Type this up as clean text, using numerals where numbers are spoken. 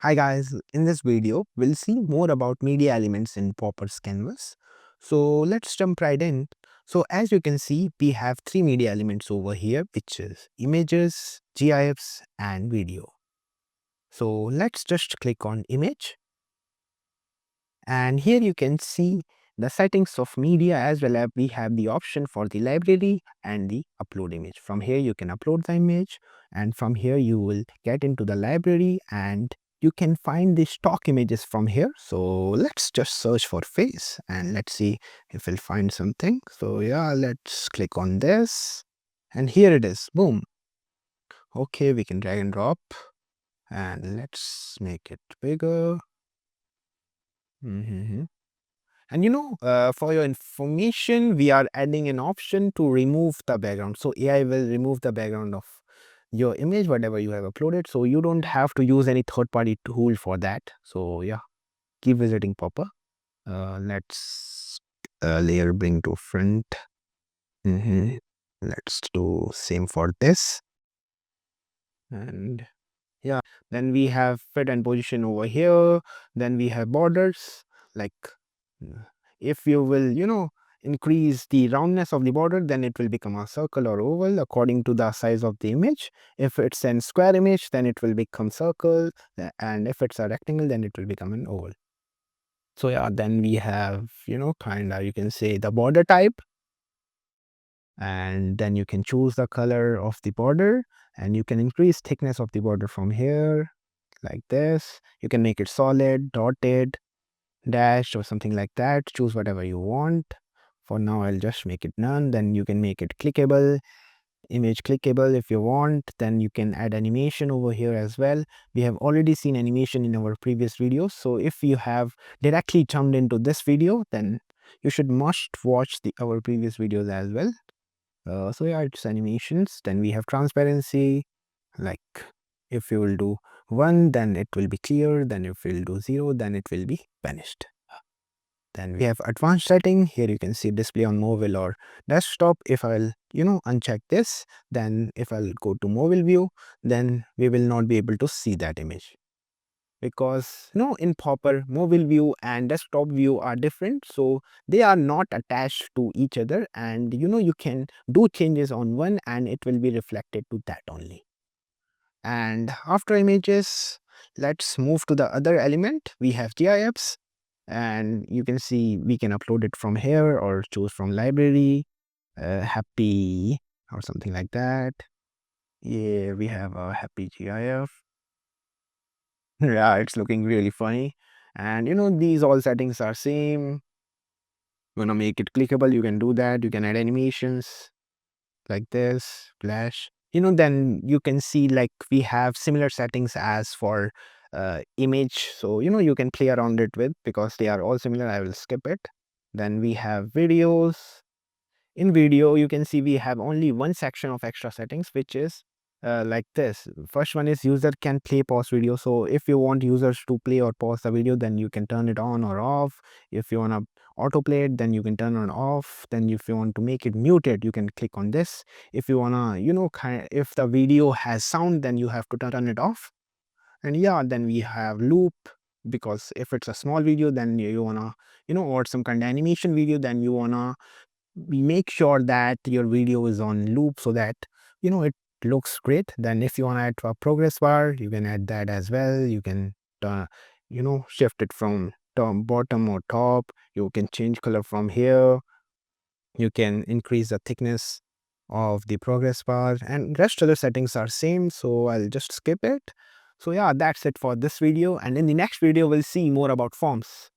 Hi guys, in this video, we'll see more about media elements in Popper's canvas. So let's jump right in. So as you can see, we have three media elements over here, which is images, GIFs and video. So let's just click on image. And here you can see the settings of media as well as we have the option for the library and the upload image. From here you can upload the image and from here you will get into the library and you can find the stock images from here. So let's just search for face and let's see if we'll find something. So yeah, let's click on this and here it is. Boom. Okay, we can drag and drop and let's make it bigger. And for your information, we are adding an option to remove the background. So AI will remove the background of your image, whatever you have uploaded. So you don't have to use any third-party tool for that. So yeah, keep visiting Popper. Let's layer bring to front. Let's do same for this. And yeah, then we have fit and position over here. Then we have borders like if you will, increase the roundness of the border, then it will become a circle or oval according to the size of the image. If it's a square image, then it will become circle. And if it's a rectangle, then it will become an oval. So yeah, then we have, kind of, you can say the border type. And then you can choose the color of the border and you can increase thickness of the border from here like this. You can make it solid, dotted, dashed or something like that. Choose whatever you want. For now, I'll just make it none. Then you can make it clickable, image clickable if you want. Then you can add animation over here as well. We have already seen animation in our previous videos. So if you have directly jumped into this video, then you should must watch our previous videos as well. So yeah, it's animations. Then we have transparency, like if you will do 1, then it will be clear. Then if you will do 0, then it will be vanished. Then we have advanced setting. Here you can see display on mobile or desktop. If I'll, uncheck this, then if I'll go to mobile view, then we will not be able to see that image. Because in Popper, mobile view and desktop view are different, so they are not attached to each other, and you can do changes on one and it will be reflected to that only. And after images, let's move to the other element. We have GIFs and you can see we can upload it from here or choose from library, happy or something like that. Yeah, we have a happy GIF. Yeah, it's looking really funny. And these all settings are same. Wanna make it clickable, you can do that. You can add animations like this, flash. Then you can see like we have similar settings as for image. So, you can play around it with because they are all similar. I will skip it. Then we have videos. In video, you can see we have only one section of extra settings, which is like this. First one is user can play pause video. So if you want users to play or pause the video, then you can turn it on or off. If you want to autoplay it, then you can turn it off. Then if you want to make it muted, you can click on this. If you want to, if the video has sound, then you have to turn it off. And yeah, then we have loop, because if it's a small video, then you want to, or some kind of animation video, then you want to make sure that your video is on loop so that it looks great. Then if you want to add a progress bar, you can add that as well. You can shift it from bottom or top. You can change color from here. You can increase the thickness of the progress bar, and rest other settings are same, so I'll just skip it. So yeah, that's it for this video, and in the next video we'll see more about forms.